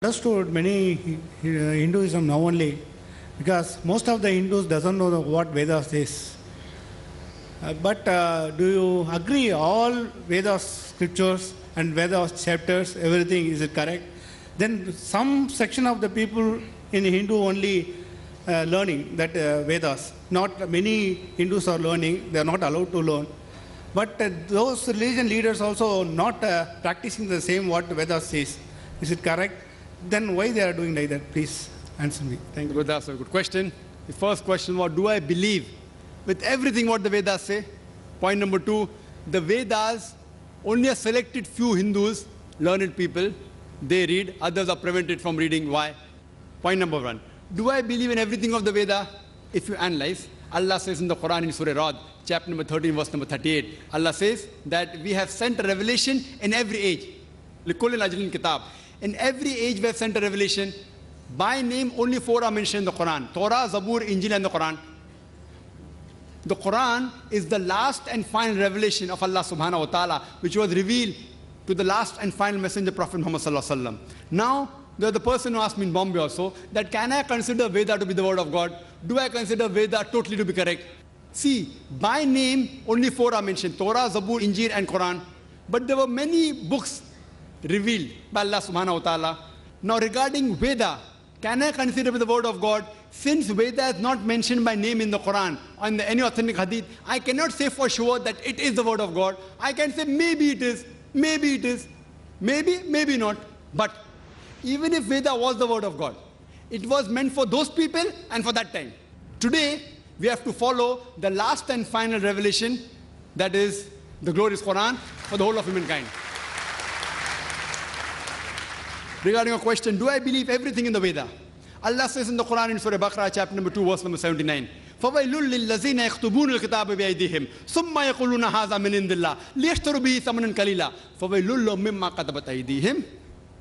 Understood many Hinduism now only because most of the Hindus doesn't know what Vedas says. But do you agree all Vedas scriptures and Vedas chapters, everything, is it correct? Then some section of the people in Hindu only learning that Vedas. Not many Hindus are learning, they are not allowed to learn. But those religion leaders also not practicing the same what Vedas says. Is it correct? Then why they are doing like that? Please answer me. Thank you. Good, that's a good question. The first question was, do I believe with everything what the Vedas say? Point number two, the Vedas, only a selected few Hindus, learned people, they read, others are prevented from reading. Why? Point number one, do I believe in everything of the Veda? If you analyze, Allah says in the Quran in Surah Ra'd, chapter number 13, verse number 38, Allah says that we have sent a revelation in every age. لِكُلِّ أَجْلٍ كِتَابٍ. In every age we have sent a revelation. By name, only 4 are mentioned in the Quran. Torah, Zabur, Injil and the Quran. The Quran is the last and final revelation of Allah subhanahu wa ta'ala, which was revealed to the last and final messenger, Prophet Muhammad sallallahu alaihi wasallam. Now, the person who asked me in Bombay also, that can I consider Veda to be the word of God? Do I consider Veda totally to be correct? See, by name, only 4 are mentioned. Torah, Zabur, Injil and Quran. But there were many books revealed by Allah subhanahu wa ta'ala. Now regarding Veda, can I consider the word of God? Since Veda is not mentioned by name in the Quran or in any authentic hadith, I cannot say for sure that it is the word of God. I can say maybe it is, maybe not. But even if Veda was the word of God, it was meant for those people and for that time. Today, we have to follow the last and final revelation, that is the glorious Quran, for the whole of humankind. Regarding your question, do I believe everything in the Veda? Allah says in the Quran in Surah Baqarah, chapter number 2, verse number 79, فَوَيْلٌ لِلَّذِينَ يَكْتُبُونَ الْكِتَابَ بِأَيْدِيهِمْ ثُمَّ يَقُولُونَ هَذَا مِنْ عِنْدِ اللَّهِ لِيَشْتَرُوا بِهِ ثَمَنًا قَلِيلًا فَوَيْلٌ لَهُم مِّمَّا كَتَبَتْ أَيْدِيهِمْ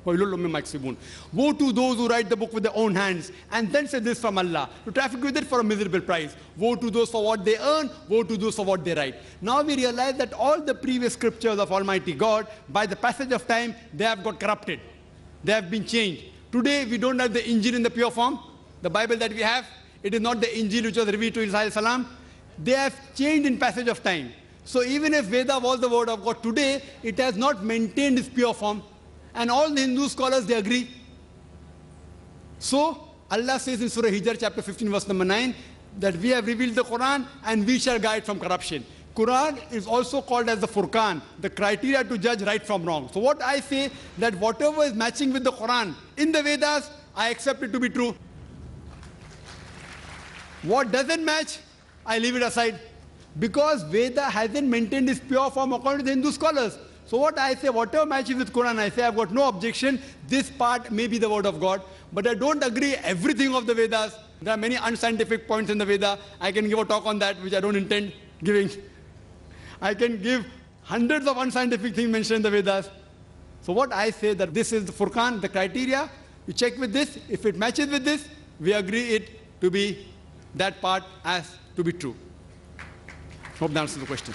وَوَيْلٌ لَهُم مِّمَّا يَكْسِبُونَ. Woe to those who write the book with their own hands and then say this from Allah, to traffic with it for a miserable price. Woe to those for what they earn, woe to those for what they write. Now we realize that all the previous scriptures of Almighty God, by the passage of time, they have got corrupted. They have been changed. Today, we don't have the Injil in the pure form. The Bible that we have, it is not the Injil which was revealed to Isa salam. They have changed in passage of time. So even if Veda was the word of God, today, it has not maintained its pure form. And all the Hindu scholars, they agree. So, Allah says in Surah Hijr, chapter 15, verse number 9, that we have revealed the Quran and we shall guide from corruption. Quran is also called as the Furqan, the criteria to judge right from wrong. So what I say, that whatever is matching with the Quran in the Vedas, I accept it to be true. What doesn't match, I leave it aside. Because Veda hasn't maintained its pure form according to the Hindu scholars. So what I say, whatever matches with Quran, I say I've got no objection. This part may be the word of God. But I don't agree everything of the Vedas. There are many unscientific points in the Veda. I can give a talk on that, which I don't intend giving. I can give hundreds of unscientific things mentioned in the Vedas. So what I say, that this is the Furqan, the criteria. You check with this. If it matches with this, we agree it to be that part as to be true. Hope that answers the question.